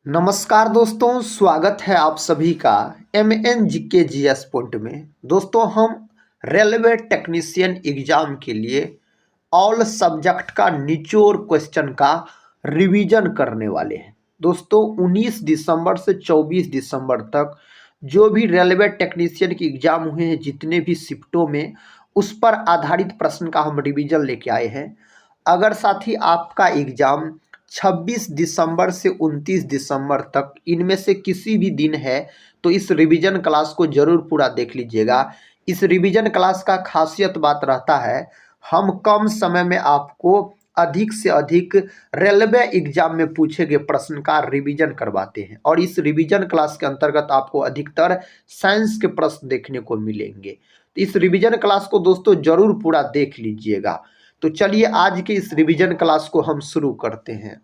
नमस्कार दोस्तों, स्वागत है आप सभी का एमएन जीके जीएस पॉइंट में। दोस्तों, हम रेलवे टेक्नीशियन एग्जाम के लिए ऑल सब्जेक्ट का निचोड़ क्वेश्चन का रिवीजन करने वाले हैं। दोस्तों, 19 दिसंबर से 24 दिसंबर तक जो भी रेलवे टेक्नीशियन के एग्जाम हुए हैं, जितने भी शिफ्टों में, उस पर आधारित प्रश्न का हम रिवीजन लेके आए हैं। अगर साथी आपका एग्जाम 26 दिसंबर से 29 दिसंबर तक इनमें से किसी भी दिन है, तो इस रिवीजन क्लास को जरूर पूरा देख लीजिएगा। इस रिवीजन क्लास का खासियत बात रहता है, हम कम समय में आपको अधिक से अधिक रेलवे एग्जाम में पूछे गए प्रश्न का रिवीजन करवाते हैं। और इस रिवीजन क्लास के अंतर्गत आपको अधिकतर साइंस के प्रश्न देखने को मिलेंगे। तो इस रिवीजन क्लास को दोस्तों जरूर पूरा देख लीजिएगा। तो चलिए आज के इस रिवीजन क्लास को हम शुरू करते हैं।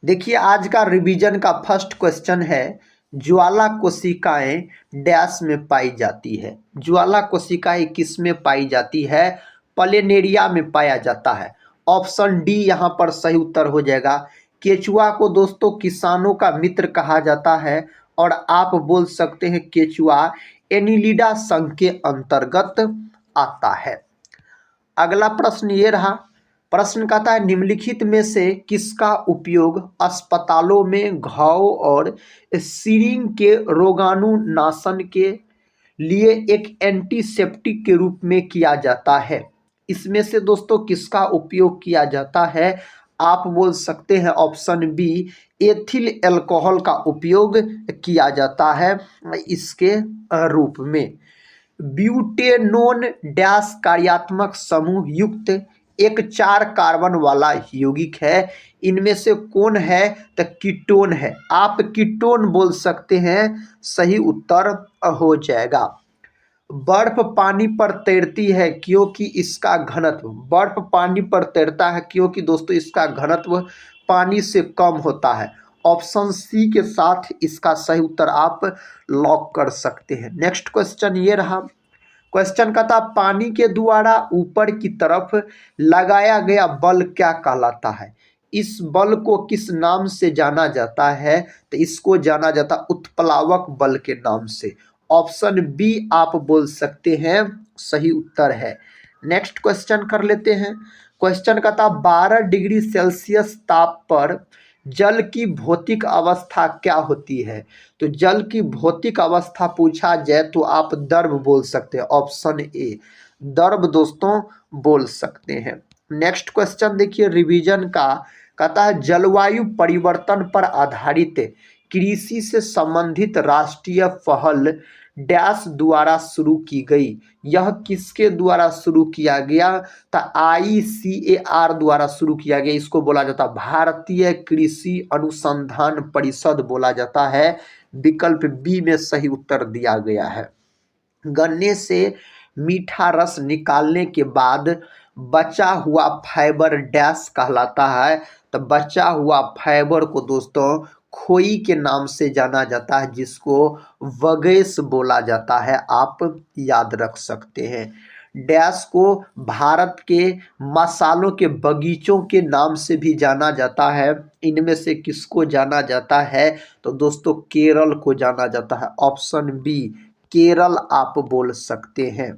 देखिए, आज का रिवीजन का फर्स्ट क्वेश्चन है, ज्वाला कोशिकाएं डैश में पाई जाती है। ज्वाला कोशिकाएं किस में पाई जाती है? प्लेनेरिया में पाया जाता है। ऑप्शन डी यहाँ पर सही उत्तर हो जाएगा। केचुआ को दोस्तों किसानों का मित्र कहा जाता है और आप बोल सकते हैं केचुआ एनिलिडा संघ के अंतर्गत आता है। अगला प्रश्न ये रहा। प्रश्न कहता है, निम्नलिखित में से किसका उपयोग अस्पतालों में घाव और सीरिंज के रोगाणुनाशन के लिए एक एंटीसेप्टिक के रूप में किया जाता है? इसमें से दोस्तों किसका उपयोग किया जाता है? आप बोल सकते हैं ऑप्शन बी, एथिल अल्कोहल का उपयोग किया जाता है इसके रूप में। ब्यूटेनोन डैश कार्यात्मक समूह युक्त एक 4 कार्बन वाला यौगिक है। इनमें से कौन है? तो कीटोन है। आप कीटोन बोल सकते हैं, सही उत्तर हो जाएगा। बर्फ पानी पर तैरती है क्योंकि इसका घनत्व, बर्फ पानी पर तैरता है क्योंकि दोस्तों इसका घनत्व पानी से कम होता है। ऑप्शन सी के साथ इसका सही उत्तर आप लॉक कर सकते हैं। नेक्स्ट क्वेश्चन ये रहा। क्वेश्चन का था, पानी के द्वारा ऊपर की तरफ लगाया गया बल क्या कहलाता है? इस बल को किस नाम से जाना जाता है? तो इसको जाना जाता उत्प्लावक बल के नाम से। ऑप्शन बी आप बोल सकते हैं, सही उत्तर है। नेक्स्ट क्वेश्चन कर लेते हैं। क्वेश्चन का था, 12 डिग्री सेल्सियस ताप पर जल की भौतिक अवस्था क्या होती है? तो जल की भौतिक अवस्था पूछा जाए तो आप द्रव बोल सकते हैं। ऑप्शन ए द्रव दोस्तों बोल सकते हैं। नेक्स्ट क्वेश्चन देखिए, रिवीजन का कहता है, जलवायु परिवर्तन पर आधारित कृषि से संबंधित राष्ट्रीय पहल डैश द्वारा शुरू की गई। यह किसके द्वारा शुरू किया गया? तो ICAR द्वारा शुरू किया गया। इसको बोला जाता है भारतीय कृषि अनुसंधान परिषद बोला जाता है। विकल्प बी में सही उत्तर दिया गया है। गन्ने से मीठा रस निकालने के बाद बचा हुआ फाइबर डैश कहलाता है। तो बचा हुआ फाइबर को दोस्तों खोई के नाम से जाना जाता है, जिसको वगैस बोला जाता है। आप याद रख सकते हैं। डैश को भारत के मसालों के बगीचों के नाम से भी जाना जाता है। इनमें से किसको जाना जाता है? तो दोस्तों केरल को जाना जाता है। ऑप्शन बी केरल आप बोल सकते हैं।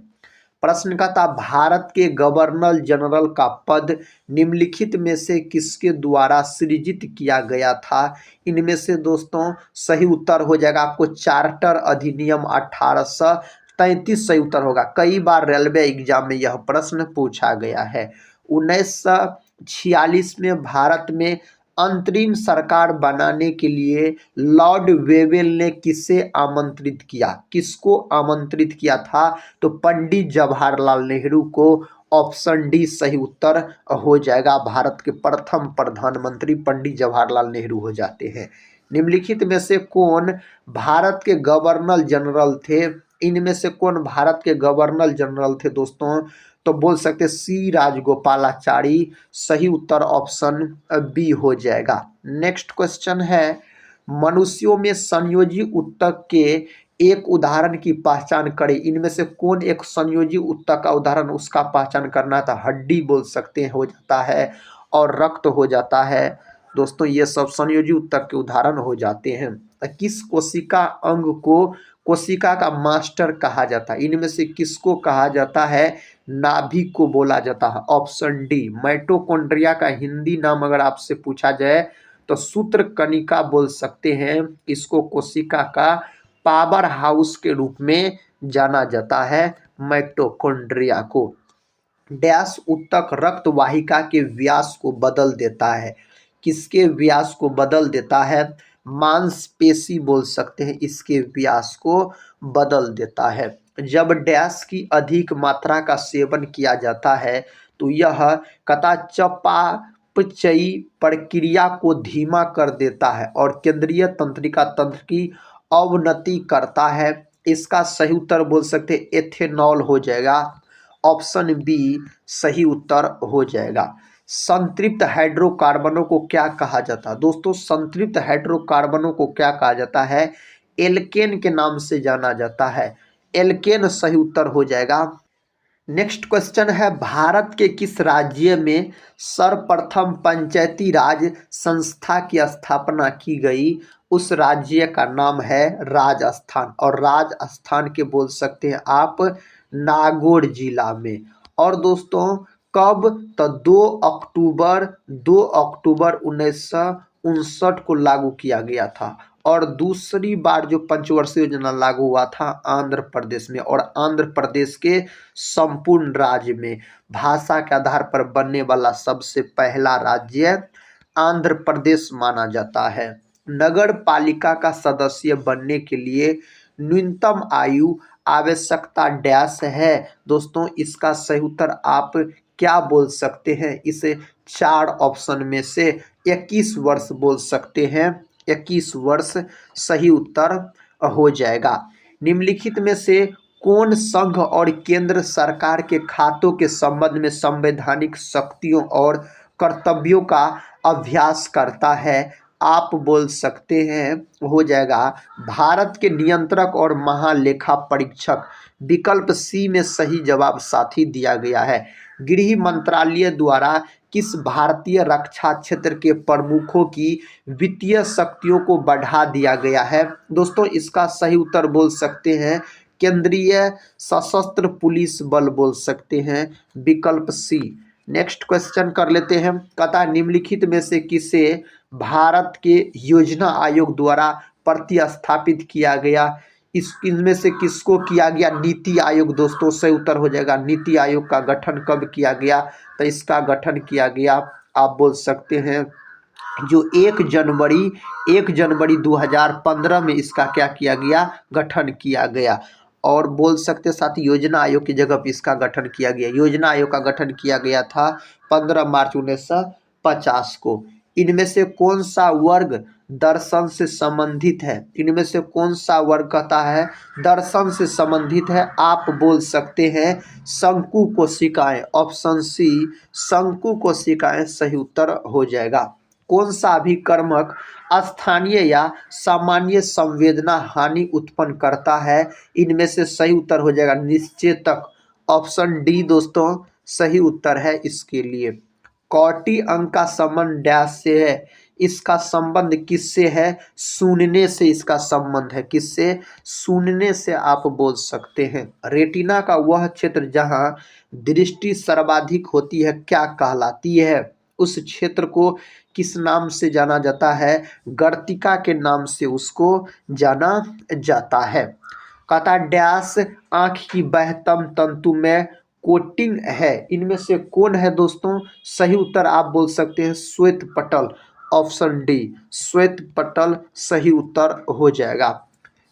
प्रश्न का था, भारत के गवर्नर जनरल का पद निम्नलिखित में से किसके द्वारा सृजित किया गया था? इनमें से दोस्तों सही उत्तर हो जाएगा आपको चार्टर अधिनियम 1833 सही उत्तर होगा। कई बार रेलवे एग्जाम में यह प्रश्न पूछा गया है। 1946 में भारत में अंतरिम सरकार बनाने के लिए लॉर्ड वेवेल ने किसे आमंत्रित किया? किसको आमंत्रित किया था? तो पंडित जवाहरलाल नेहरू को। ऑप्शन डी सही उत्तर हो जाएगा। भारत के प्रथम प्रधानमंत्री पंडित जवाहरलाल नेहरू हो जाते हैं। निम्नलिखित में से कौन भारत के गवर्नर जनरल थे? इनमें से कौन भारत के गवर्नर जनरल थे दोस्तों? तो बोल सकते सी राजगोपालाचारी। सही उत्तर ऑप्शन बी हो जाएगा। नेक्स्ट क्वेश्चन है, मनुष्यों में संयोजी ऊतक के एक उदाहरण की पहचान करें। इनमें से कौन एक संयोजी ऊतक का उदाहरण उसका पहचान करना था? हड्डी बोल सकते हैं हो जाता है, और रक्त हो जाता है, दोस्तों ये सब संयोजी उत्तर के उदाहरण हो जाते हैं। किस कोशिका अंग को कोशिका का मास्टर कहा जाता है? इनमें से किसको कहा जाता है? नाभिक को बोला जाता है। Option D. माइटोकॉन्ड्रिया का हिंदी नाम अगर आपसे पूछा जाए तो सूत्र कणिका बोल सकते हैं। इसको कोशिका का पावर हाउस के रूप में जाना जाता है माइटोकॉन्ड्रिया को। डैश ऊतक रक्त वाहिका के व्यास को बदल देता है? किसके व्यास को बदल देता है? मांसपेशी बोल सकते हैं, इसके व्यास को बदल देता है। जब डैश की अधिक मात्रा का सेवन किया जाता है तो यह चयापचयी प्रक्रिया को धीमा कर देता है और केंद्रीय तंत्रिका तंत्र की अवनति करता है। इसका सही उत्तर बोल सकते हैं एथेनॉल हो जाएगा। ऑप्शन बी सही उत्तर हो जाएगा। संतृप्त हाइड्रोकार्बनों को क्या कहा जाता है? दोस्तों संतृप्त हाइड्रोकार्बनों को क्या कहा जाता है? एल्केन के नाम से जाना जाता है। एल्केन सही उत्तर हो जाएगा। नेक्स्ट क्वेश्चन है, भारत के किस राज्य में सर्वप्रथम पंचायती राज संस्था की स्थापना की गई? उस राज्य का नाम है राजस्थान, और राजस्थान के बोल सकते हैं आप नागौर जिला में। और दोस्तों कब? तो 2 अक्टूबर 1959 को लागू किया गया था। और दूसरी बार जो पंचवर्षीय योजना लागू हुआ था आंध्र प्रदेश में, और आंध्र प्रदेश के संपूर्ण राज्य में भाषा के आधार पर बनने वाला सबसे पहला राज्य आंध्र प्रदेश माना जाता है। नगर पालिका का सदस्य बनने के लिए न्यूनतम आयु आवश्यकता डैश है? दोस्तों इसका सही उत्तर आप क्या बोल सकते हैं? इसे 4 ऑप्शन में से 21 वर्ष बोल सकते हैं। 21 वर्ष सही उत्तर हो जाएगा। निम्नलिखित में से कौन संघ और केंद्र सरकार के खातों के संबंध में संवैधानिक शक्तियों और कर्तव्यों का अभ्यास करता है? आप बोल सकते हैं हो जाएगा भारत के नियंत्रक और महालेखा परीक्षक। विकल्प सी में सही जवाब साथी दिया गया है। गृह मंत्रालय द्वारा किस भारतीय रक्षा क्षेत्र के प्रमुखों की वित्तीय शक्तियों को बढ़ा दिया गया है? दोस्तों इसका सही उत्तर बोल सकते हैं केंद्रीय सशस्त्र पुलिस बल बोल सकते हैं। विकल्प सी। नेक्स्ट क्वेश्चन कर लेते हैं। कथा निम्नलिखित में से किसे भारत के योजना आयोग द्वारा प्रतिस्थापित किया गया? इनमें से किसको किया गया? नीति आयोग। दोस्तों सही उत्तर हो जाएगा नीति आयोग का गठन कब किया गया? तो इसका गठन किया गया आप बोल सकते हैं जो 1 जनवरी 2015 में इसका क्या किया गया? गठन किया गया। और बोल सकते साथ योजना आयोग की जगह पर इसका गठन किया गया। योजना आयोग का गठन किया गया था 15 मार्च 1950 को। इनमें से कौन सा वर्ग दर्शन से संबंधित है? इनमें से कौन सा वर्ग कहता है दर्शन से संबंधित है? आप बोल सकते हैं शंकु कोशिकाएं। ऑप्शन सी शंकु कोशिकाएं सही उत्तर हो जाएगा। कौन सा अभिकर्मक स्थानीय या सामान्य संवेदना हानि उत्पन्न करता है? इनमें से सही उत्तर हो जाएगा निश्चेतक। ऑप्शन डी दोस्तों सही उत्तर है इसके लिए। कौटी अंक का संबंध डैश से है? इसका संबंध किससे है? सुनने से इसका संबंध है। किससे? सुनने से आप बोल सकते हैं। रेटिना का वह क्षेत्र जहां दृष्टि सर्वाधिक होती है क्या कहलाती है? उस क्षेत्र को किस नाम से जाना जाता है? गर्तिका के नाम से उसको जाना जाता है। कहता डैश आंख की बहतम तंतु में कोटिंग है। इनमें से कौन है दोस्तों? सही उत्तर आप बोल सकते हैं श्वेत पटल। ऑप्शन डी श्वेत पटल सही उत्तर हो जाएगा।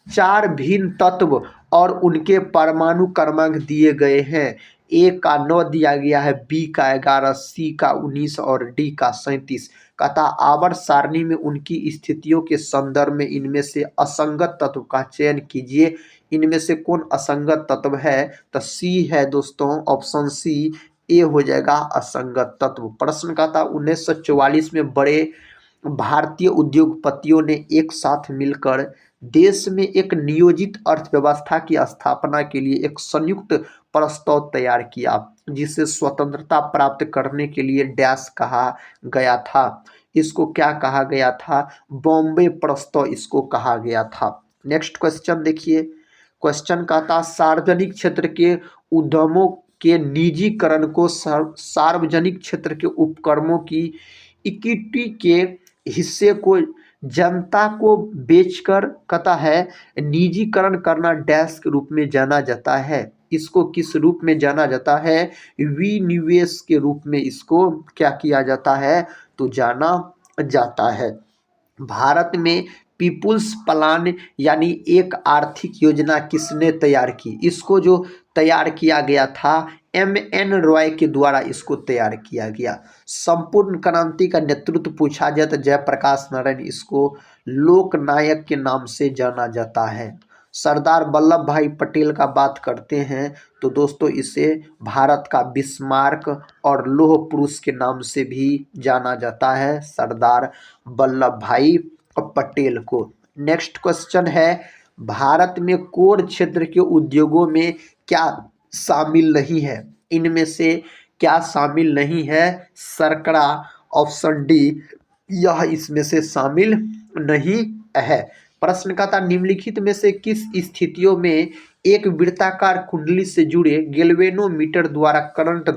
4 भिन्न तत्व और उनके परमाणु क्रमांक दिए गए हैं। ए का 9 दिया गया है, बी का 11, सी का 19 और डी का 37। कहता आवर्त सारणी में उनकी स्थितियों के संदर्भ में इनमें से असंगत तत्व का चयन कीजिए। इनमें से कौन असंगत तत्व है? तो सी है दोस्तों। ऑप्शन सी ए हो जाएगा असंगत तत्व। प्रश्न का था 1944 में बड़े भारतीय उद्योगपतियों ने एक साथ मिलकर देश में एक नियोजित अर्थव्यवस्था की स्थापना के लिए एक संयुक्त प्रस्ताव तैयार किया जिसे स्वतंत्रता प्राप्त करने के लिए डैश कहा गया था। इसको क्या कहा गया था? बॉम्बे प्रस्ताव इसको कहा गया था। नेक्स्ट क्वेश्चन देखिए, क्वेश्चन का था सार्वजनिक क्षेत्र के उद्यमों के निजीकरण को सार्वजनिक क्षेत्र के उपक्रमों की इक्विटी के हिस्से को जनता को बेचकर कहता है निजीकरण करना डैश के रूप में जाना जाता है। इसको किस रूप में जाना जाता है? विनिवेश के रूप में इसको क्या किया जाता है? तो जाना जाता है। भारत में पीपुल्स प्लान यानी एक आर्थिक योजना किसने तैयार की? इसको जो तैयार किया गया था एम.एन. रॉय के द्वारा इसको तैयार किया गया। संपूर्ण क्रांति का नेतृत्व पूछा जाए तो जयप्रकाश नारायण इसको लोकनायक के नाम से जाना जाता है। सरदार वल्लभ भाई पटेल का बात करते हैं तो दोस्तों इसे भारत का बिस्मार्क और लौह पुरुष के नाम से भी जाना जाता है, सरदार वल्लभ भाई पटेल को। नेक्स्ट क्वेश्चन है भारत में कोर क्षेत्र के उद्योगों में क्या शामिल नहीं है? इनमें से क्या शामिल नहीं है? शर्करा, ऑप्शन डी, यह इसमें से शामिल नहीं है। प्रश्न का था निम्नलिखित में से किस स्थितियों में एक वृत्ताकार कुंडली से जुड़े गैल्वेनोमीटर द्वारा करंट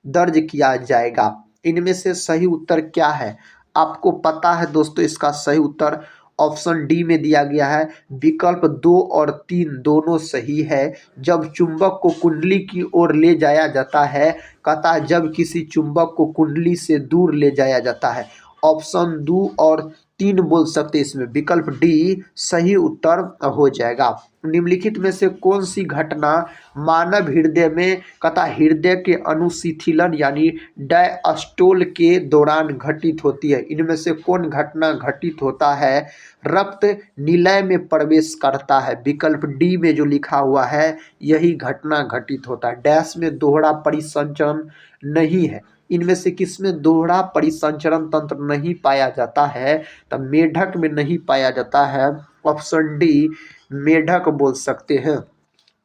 दर्ज किया जाएगा? इनमें से सही उत्तर क्या है? आपको पता है दोस्तों, इसका सही उत्तर ऑप्शन डी में दिया गया है। विकल्प 2 और 3 दोनों सही है। जब चुंबक को कुंडली की ओर ले जाया जाता है, कहता है जब किसी चुंबक को कुंडली से दूर ले जाया जाता है। ऑप्शन 2 और 3 बोल सकते हैं इसमें, विकल्प डी सही उत्तर हो जाएगा। निम्नलिखित में से कौन सी घटना मानव हृदय में कहता हृदय के अनुशीतलन यानी डायस्टोल के दौरान घटित होती है? इनमें से कौन घटना घटित होता है? रक्त निलय में प्रवेश करता है। विकल्प डी में जो लिखा हुआ है यही घटना घटित होता है। डैश में दोहरा परिसंचरण नहीं है। इनमें से किसमें दोहरा परिसंचरण तंत्र नहीं पाया जाता है? तब मेढक में नहीं पाया जाता है। ऑप्शन डी मेढक बोल सकते हैं।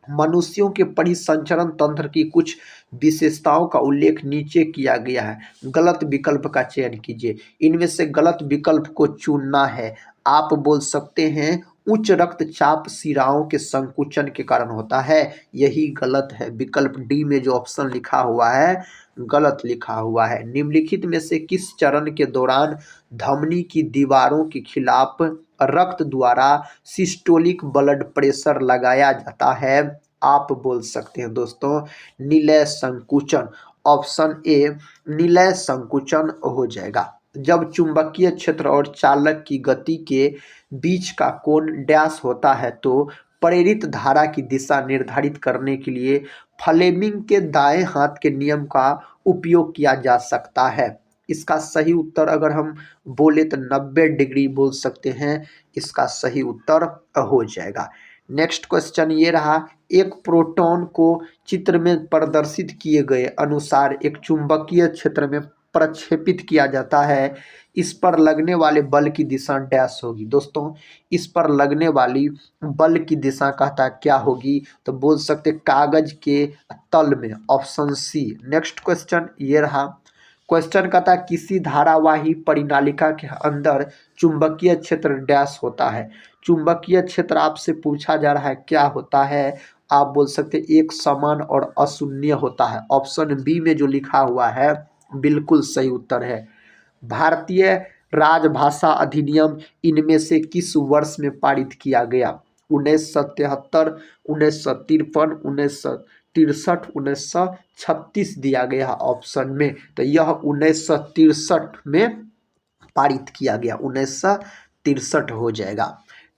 मनुष्यों के परिसंचरण तंत्र की कुछ विशेषताओं का उल्लेख नीचे किया गया है। गलत विकल्प का चयन कीजिए। इनमें से गलत विकल्प को चुनना है। आप बोल सकते हैं उच्च रक्तचाप शिराओं के संकुचन के कारण होता है, यही गलत है। विकल्प डी में जो ऑप्शन लिखा हुआ है गलत लिखा हुआ है। निम्नलिखित में से किस चरण के दौरान धमनी की दीवारों के खिलाफ रक्त द्वारा सिस्टोलिक ब्लड प्रेशर लगाया जाता है? आप बोल सकते हैं दोस्तों निलय संकुचन। ऑप्शन ए निलय संकुचन हो जाएगा। जब चुंबकीय क्षेत्र और चालक की गति के बीच का कोण डैश होता है तो प्रेरित धारा की दिशा निर्धारित करने के लिए फ्लेमिंग के दाएं हाथ के नियम का उपयोग किया जा सकता है। इसका सही उत्तर अगर हम बोले तो 90 डिग्री बोल सकते हैं, इसका सही उत्तर हो जाएगा। नेक्स्ट क्वेश्चन ये रहा, एक प्रोटॉन को चित्र में प्रदर्शित किए गए अनुसार एक चुंबकीय क्षेत्र में प्रक्षेपित किया जाता है, इस पर लगने वाले बल की दिशा डैश होगी। दोस्तों इस पर लगने वाली बल की दिशा कहता क्या होगी? तो बोल सकते कागज के तल में, ऑप्शन सी। नेक्स्ट क्वेश्चन ये रहा, क्वेश्चन कहता है किसी धारावाही परिनालिका के अंदर चुंबकीय क्षेत्र डैश होता है। चुंबकीय क्षेत्र आपसे पूछा जा रहा है क्या होता है? आप बोल सकते एक समान और अशून्य होता है। ऑप्शन बी में जो लिखा हुआ है बिल्कुल सही उत्तर है। भारतीय राजभाषा अधिनियम इनमें से किस वर्ष में पारित किया गया? 1973, 1953, 1963, 1936 दिया गया ऑप्शन में, तो यह 1963 में पारित किया गया। 1963 हो जाएगा।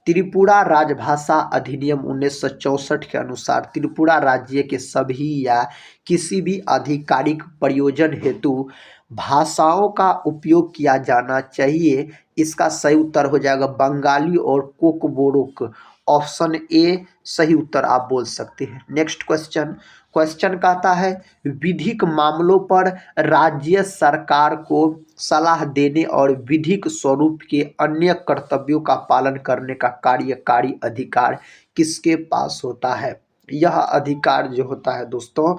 त्रिपुरा राजभाषा अधिनियम 1964 के अनुसार त्रिपुरा राज्य के सभी या किसी भी आधिकारिक प्रयोजन हेतु भाषाओं का उपयोग किया जाना चाहिए। इसका सही उत्तर हो जाएगा बंगाली और कोकबोरोक। ऑप्शन ए सही उत्तर आप बोल सकते हैं। नेक्स्ट क्वेश्चन, क्वेश्चन कहता है विधिक मामलों पर राज्य सरकार को सलाह देने और विधिक स्वरूप के अन्य कर्तव्यों का पालन करने का कार्यकारी अधिकार किसके पास होता है? यह अधिकार जो होता है दोस्तों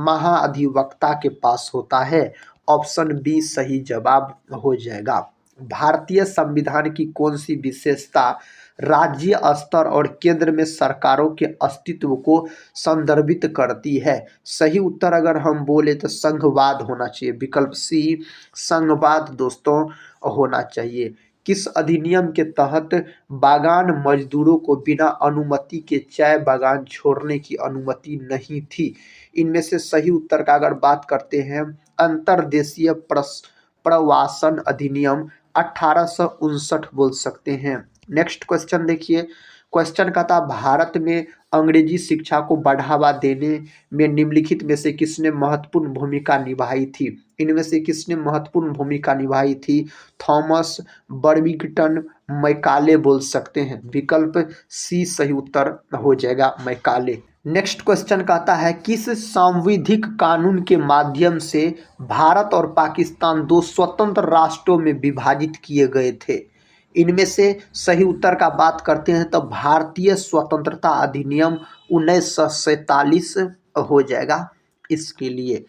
महाधिवक्ता के पास होता है। ऑप्शन बी सही जवाब हो जाएगा। भारतीय संविधान की कौन सी विशेषता राज्य स्तर और केंद्र में सरकारों के अस्तित्व को संदर्भित करती है? सही उत्तर अगर हम बोले तो संघवाद होना चाहिए। विकल्प सी संघवाद दोस्तों होना चाहिए। किस अधिनियम के तहत बागान मजदूरों को बिना अनुमति के चाय बागान छोड़ने की अनुमति नहीं थी? इनमें से सही उत्तर का अगर बात करते हैं अंतर्देशीय प्रवासन अधिनियम 1859 बोल सकते हैं। नेक्स्ट क्वेश्चन देखिए, क्वेश्चन का था भारत में अंग्रेजी शिक्षा को बढ़ावा देने में निम्नलिखित में से किसने महत्वपूर्ण भूमिका निभाई थी? इनमें से किसने महत्वपूर्ण भूमिका निभाई थी? थॉमस बर्बिंगटन मैकाले बोल सकते हैं। विकल्प सी सही उत्तर हो जाएगा, मैकाले। नेक्स्ट क्वेश्चन कहता है किस सांविधिक कानून के माध्यम से भारत और पाकिस्तान दो स्वतंत्र राष्ट्रों में विभाजित किए गए थे? इनमें से सही उत्तर का बात करते हैं तो भारतीय स्वतंत्रता अधिनियम 1947 हो जाएगा इसके लिए।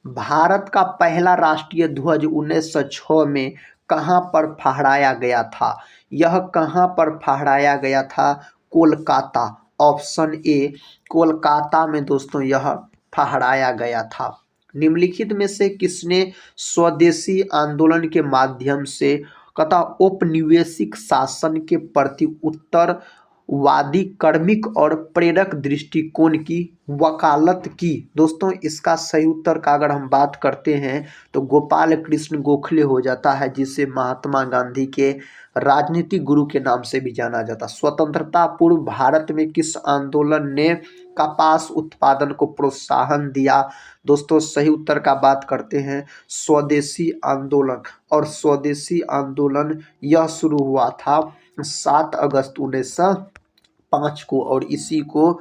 भारत का पहला राष्ट्रीय ध्वज 1906 में कहाँ पर फहराया गया था? यह कहाँ पर फहराया गया था? कोलकाता। ऑप्शन ए कोलकाता में दोस्तों यह फहराया गया था। निम्नलिखित में से किसने स्वदेशी आंदोलन के माध्यम से तथा औपनिवेशिक शासन के प्रति उत्तरवादी कार्मिक और प्रेरक दृष्टिकोण की वकालत की? दोस्तों इसका सही उत्तर का अगर हम बात करते हैं तो गोपाल कृष्ण गोखले हो जाता है, जिसे महात्मा गांधी के राजनीतिक गुरु के नाम से भी जाना जाता। स्वतंत्रता पूर्व भारत में किस आंदोलन ने कपास उत्पादन को प्रोत्साहन दिया? दोस्तों सही उत्तर का बात करते हैं स्वदेशी आंदोलन। और स्वदेशी आंदोलन यह शुरू हुआ था 7 अगस्त 1905 को, और इसी को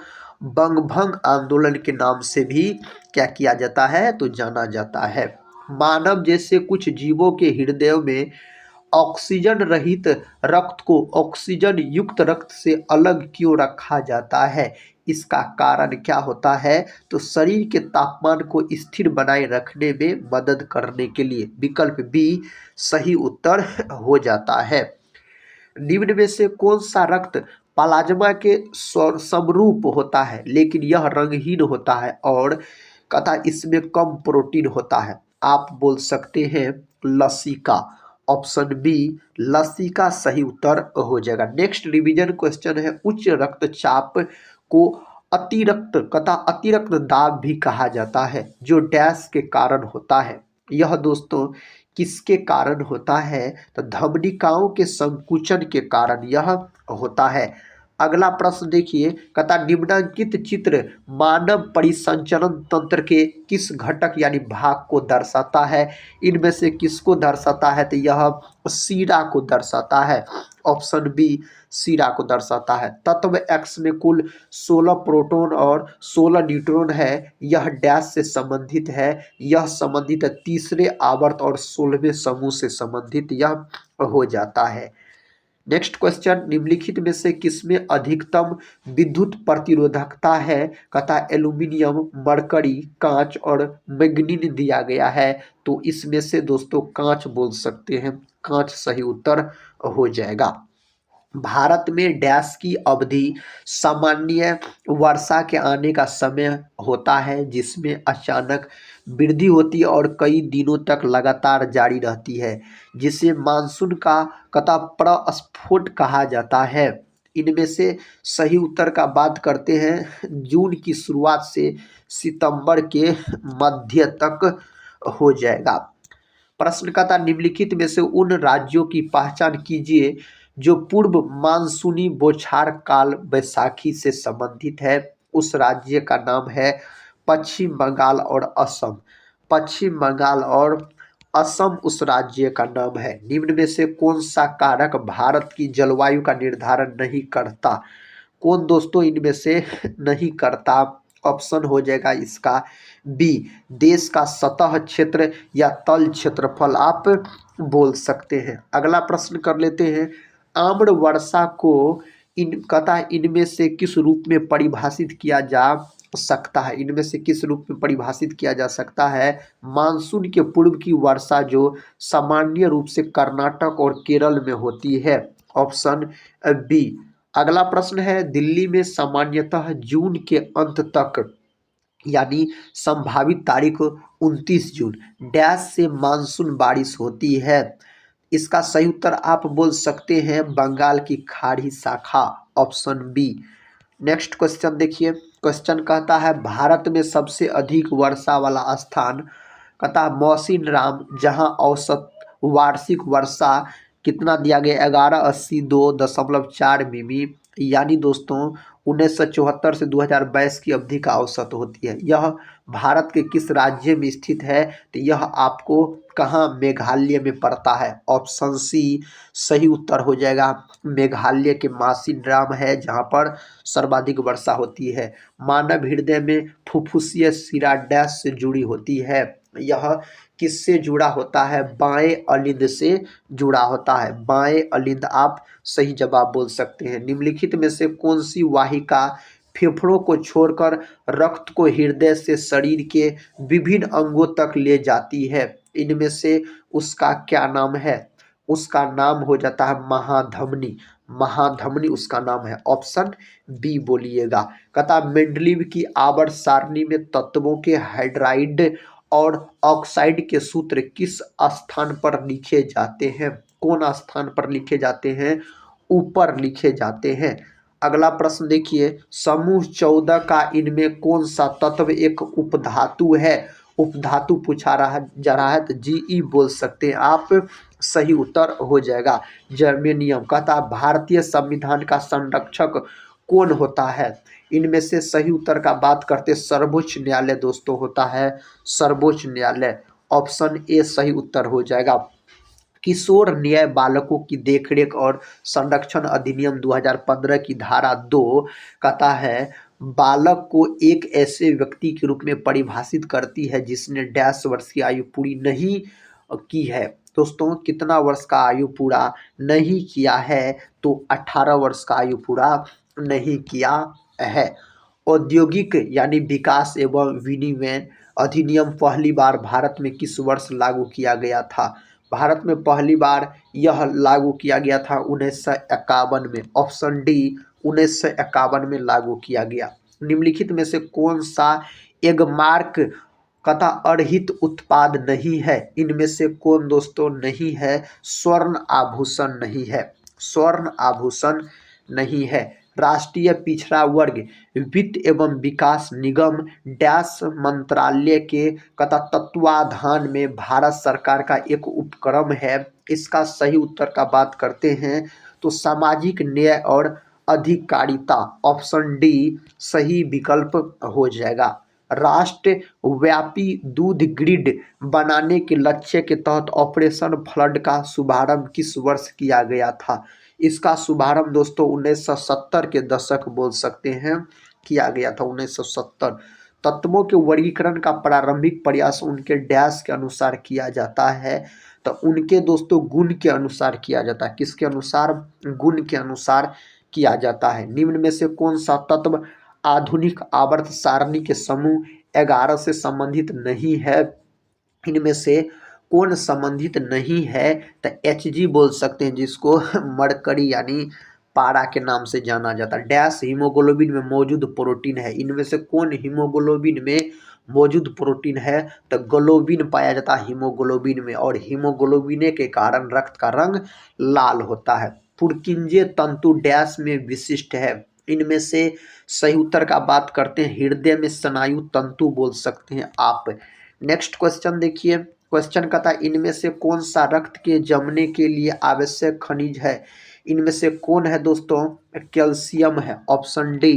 बंगभंग आंदोलन के नाम से भी क्या किया जाता है तो जाना जाता है। मानव जैसे कुछ जीवों के हृदय में ऑक्सीजन रहित रक्त को ऑक्सीजन युक्त रक्त से अलग क्यों रखा जाता है? इसका कारण क्या होता है तो शरीर के तापमान को स्थिर बनाए रखने में मदद करने के लिए। विकल्प बी सही उत्तर हो जाता है। निम्न में से कौन सा रक्त प्लाज्मा के समरूप होता है लेकिन यह रंगहीन होता है और कथा इसमें कम प्रोटीन होता है? आप बोल सकते हैं लसिका। ऑप्शन बी लसिका सही उत्तर हो जाएगा। नेक्स्ट रिवीजन क्वेश्चन है उच्च रक्तचाप को अतिरक्त दाब भी कहा जाता है, जो डैश के कारण होता है। यह दोस्तों किसके कारण होता है तो धमनिकाओं के संकुचन के कारण यह होता है। अगला प्रश्न देखिए, कहता निम्नलिखित चित्र मानव परिसंचरण तंत्र के किस घटक यानी भाग को दर्शाता है? इनमें से किसको दर्शाता है तो यह सीरा को दर्शाता है। ऑप्शन बी सीरा को दर्शाता है। तत्व एक्स में कुल 16 प्रोटॉन और 16 न्यूट्रॉन है। यह डैश से संबंधित है, यह संबंधित है तीसरे आवर्त और 16वें समूह से संबंधित यह हो जाता है। नेक्स्ट क्वेश्चन, निम्नलिखित में से किसमें अधिकतम विद्युत प्रतिरोधकता है? कहता एल्यूमिनियम, मरकरी, कांच और मैग्नीज दिया गया है, तो इसमें से दोस्तों कांच बोल सकते हैं। कांच सही उत्तर हो जाएगा। भारत में डैश की अवधि सामान्य वर्षा के आने का समय होता है, जिसमें अचानक वृद्धि होती है और कई दिनों तक लगातार जारी रहती है, जिसे मानसून का प्रस्फोट कहा जाता है। इनमें से सही उत्तर का बात करते हैं जून की शुरुआत से सितंबर के मध्य तक हो जाएगा। प्रश्न का था निम्नलिखित में से उन राज्यों की पहचान कीजिए जो पूर्व मानसूनी बौछार काल बैसाखी से संबंधित है। उस राज्य का नाम है पश्चिम बंगाल और असम। पश्चिम बंगाल और असम उस राज्य का नाम है। निम्न में से कौन सा कारक भारत की जलवायु का निर्धारण नहीं करता? कौन दोस्तों इनमें से नहीं करता? ऑप्शन हो जाएगा इसका बी देश का सतह क्षेत्र या तल क्षेत्रफल आप बोल सकते हैं। अगला प्रश्न कर लेते हैं, आम्र वर्षा को इनमें से किस रूप में परिभाषित किया जा सकता है? इनमें से किस रूप में परिभाषित किया जा सकता है? मानसून के पूर्व की वर्षा जो सामान्य रूप से कर्नाटक और केरल में होती है। Option B. अगला प्रश्न है, दिल्ली में सामान्यतः जून के अंत तक यानी संभावित तारीख 29 जून डैश से मानसून बारिश होती है। इसका सही उत्तर आप बोल सकते हैं बंगाल की खाड़ी शाखा, ऑप्शन बी। नेक्स्ट क्वेश्चन देखिए, क्वेश्चन कहता है भारत में सबसे अधिक वर्षा वाला स्थान, कहता है मौसिन राम, जहां औसत वार्षिक वर्षा कितना दिया गया 1182.4 मिमी, यानी दोस्तों 1974 से 2022 की अवधि का औसत होती है। यह भारत के किस राज्य में स्थित है? तो यह आपको कहाँ, मेघालय में पड़ता है। ऑप्शन सी सही उत्तर हो जाएगा। मेघालय के मासिनराम है जहाँ पर सर्वाधिक वर्षा होती है। मानव हृदय में फुफ्फुसीय शिरा डैश से जुड़ी होती है। यह किससे जुड़ा होता है? बाएं अलिंद से जुड़ा होता है। बाएं अलिंद आप सही जवाब बोल सकते हैं। निम्नलिखित में से कौन सी वाहिका फेफड़ों को छोड़कर रक्त को हृदय से शरीर के विभिन्न अंगों तक ले जाती है? इनमें से उसका क्या नाम है? उसका नाम हो जाता है महाधमनी। महाधमनी उसका नाम है। ऑप्शन बी बोलिएगा। कहता मेंडलीव की आवर्त सारणी में तत्वों के हाइड्राइड और ऑक्साइड के सूत्र किस स्थान पर लिखे जाते हैं? कौन स्थान पर लिखे जाते हैं? ऊपर लिखे जाते हैं। अगला प्रश्न देखिए, समूह 14 का इनमें कौन सा तत्व एक उपधातु है? उपधातु पूछा जा रहा है तो जीई बोल सकते हैं आप, सही उत्तर हो जाएगा जर्मेनियम। कहता है भारतीय संविधान का संरक्षक कौन होता है? इनमें से सही उत्तर का बात करते सर्वोच्च न्यायालय दोस्तों होता है, सर्वोच्च न्यायालय। ऑप्शन ए सही उत्तर हो जाएगा। किशोर न्याय बालकों की देखरेख और संरक्षण अधिनियम 2015 की धारा 2 कहता है बालक को एक ऐसे व्यक्ति के रूप में परिभाषित करती है जिसने डैश वर्ष की आयु पूरी नहीं की है। दोस्तों कितना वर्ष का आयु पूरा नहीं किया है? तो 18 वर्ष का आयु पूरा नहीं किया है। औद्योगिक यानी विकास एवं विनिमय अधिनियम पहली बार भारत में किस वर्ष लागू किया गया था? भारत में पहली बार यह लागू किया गया था 1951 में। ऑप्शन डी 1951 में लागू किया गया। निम्नलिखित में से कौन सा एगमार्क कथा अर्हित उत्पाद नहीं है? इनमें से कौन दोस्तों नहीं है? स्वर्ण आभूषण नहीं है, स्वर्ण आभूषण नहीं है। राष्ट्रीय पिछड़ा वर्ग वित्त एवं विकास निगम डैश मंत्रालय के कथा तत्वाधान में भारत सरकार का एक उपक्रम है। इसका सही उत्तर का बात करते हैं तो सामाजिक न्याय और अधिकारिता, ऑप्शन डी सही विकल्प हो जाएगा। राष्ट्रव्यापी दूध ग्रिड बनाने के लक्ष्य के तहत ऑपरेशन फ्लड का शुभारंभ किस वर्ष किया गया था? इसका शुभारंभ दोस्तों 1970 के दशक बोल सकते हैं किया गया था, 1970। तत्वों के वर्गीकरण का प्रारंभिक प्रयास उनके डैश के अनुसार किया जाता है, तो उनके दोस्तों गुण के अनुसार किया जाता है। किसके अनुसार? गुण के अनुसार किया जाता है। निम्न में से कौन सा तत्व आधुनिक आवर्त सारणी के समूह 11 से संबंधित नहीं है? इनमें से कौन संबंधित नहीं है? तो Hg बोल सकते हैं जिसको मरकरी यानी पारा के नाम से जाना जाता है। डैश हीमोग्लोबिन में मौजूद प्रोटीन है। इनमें से कौन हीमोग्लोबिन में मौजूद प्रोटीन है? तो ग्लोबिन पाया जाता है हीमोग्लोबिन में, और हीमोग्लोबिन के कारण रक्त का रंग लाल होता है। पुरकिंजे तंतु डैश में विशिष्ट है। इनमें से सही उत्तर का बात करते हैं हृदय में स्नायु तंतु बोल सकते हैं आप। नेक्स्ट क्वेश्चन देखिए, क्वेश्चन कहता है इनमें से कौन सा रक्त के जमने के लिए आवश्यक खनिज है? इनमें से कौन है दोस्तों? कैल्शियम है। ऑप्शन डी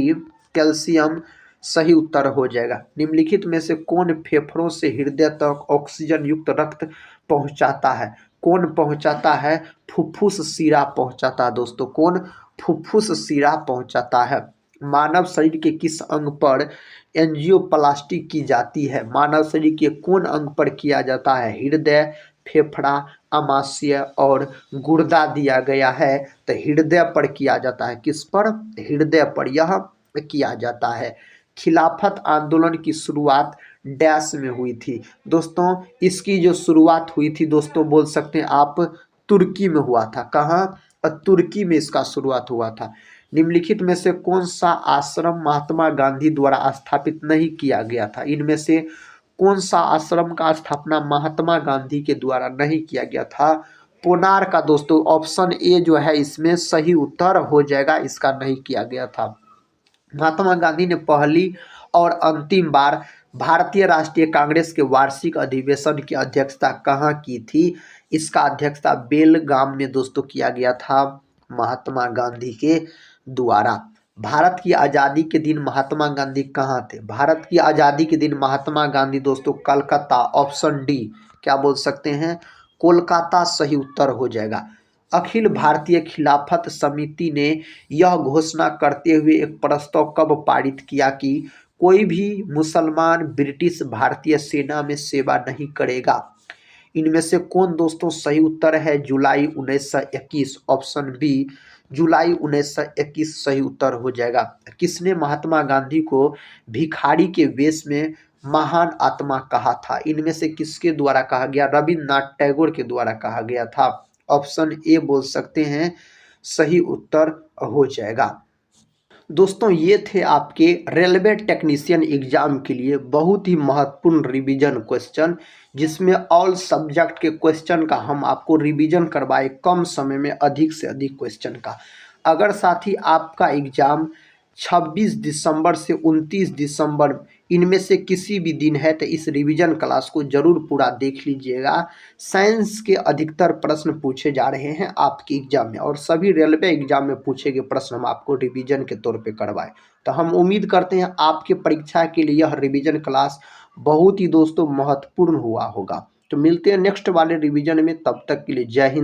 कैल्शियम सही उत्तर हो जाएगा। निम्नलिखित में से कौन फेफड़ों से हृदय तक ऑक्सीजन युक्त रक्त पहुंचाता है? कौन पहुंचाता है? फुफ्फुस शिरा पहुंचाता है दोस्तों। कौन? फुफ्फुस शिरा पहुंचाता है। मानव शरीर के किस अंग पर एंजियोप्लास्टी की जाती है? मानव शरीर के कौन अंग पर किया जाता है? हृदय, फेफड़ा, आमाशय और गुर्दा दिया गया है, तो हृदय पर किया जाता है। किस पर? हृदय पर यह किया जाता है। खिलाफत आंदोलन की शुरुआत डैश में हुई थी। दोस्तों इसकी जो शुरुआत हुई थी दोस्तों बोल सकते हैं आप तुर्की में हुआ था। कहाँ? तुर्की में इसका शुरुआत हुआ था। निम्नलिखित में से कौन सा आश्रम महात्मा गांधी द्वारा स्थापित नहीं किया गया था? इनमें से कौन सा आश्रम का स्थापना महात्मा गांधी के द्वारा नहीं किया गया था? पोनार का। दोस्तों ऑप्शन ए जो है इसमें सही उत्तर हो जाएगा, इसका नहीं किया गया था। महात्मा गांधी ने पहली और अंतिम बार भारतीय राष्ट्रीय कांग्रेस के वार्षिक अधिवेशन की अध्यक्षता कहाँ की थी? इसका अध्यक्षता बेलगाम में दोस्तों किया गया था महात्मा गांधी के द्वारा। भारत की आज़ादी के दिन महात्मा गांधी कहाँ थे? भारत की आज़ादी के दिन महात्मा गांधी दोस्तों कलकत्ता। ऑप्शन डी क्या बोल सकते हैं? कोलकाता सही उत्तर हो जाएगा। अखिल भारतीय खिलाफत समिति ने यह घोषणा करते हुए एक प्रस्ताव कब पारित किया कि कोई भी मुसलमान ब्रिटिश भारतीय सेना में सेवा नहीं करेगा? इनमें से कौन दोस्तों सही उत्तर है? जुलाई 1921। ऑप्शन बी जुलाई 1921 सही उत्तर हो जाएगा। किसने महात्मा गांधी को भिखारी के वेश में महान आत्मा कहा था? इनमें से किसके द्वारा कहा गया? रविन्द्रनाथ टैगोर के द्वारा कहा गया था। ऑप्शन ए बोल सकते हैं सही उत्तर हो जाएगा। दोस्तों ये थे आपके रेलवे टेक्नीशियन एग्जाम के लिए बहुत ही महत्वपूर्ण रिवीजन क्वेश्चन, जिसमें ऑल सब्जेक्ट के क्वेश्चन का हम आपको रिवीजन करवाए कम समय में अधिक से अधिक क्वेश्चन का। अगर साथी आपका एग्जाम 26 दिसंबर से 29 दिसंबर इनमें से किसी भी दिन है तो इस रिवीजन क्लास को जरूर पूरा देख लीजिएगा। साइंस के अधिकतर प्रश्न पूछे जा रहे हैं आपके एग्जाम में, और सभी रेलवे एग्जाम में पूछे गए प्रश्न हम आपको रिवीजन के तौर पे करवाए। तो हम उम्मीद करते हैं आपके परीक्षा के लिए यह रिवीजन क्लास बहुत ही दोस्तों महत्वपूर्ण हुआ होगा। तो मिलते हैं नेक्स्ट वाले रिवीजन में, तब तक के लिए जय हिंद।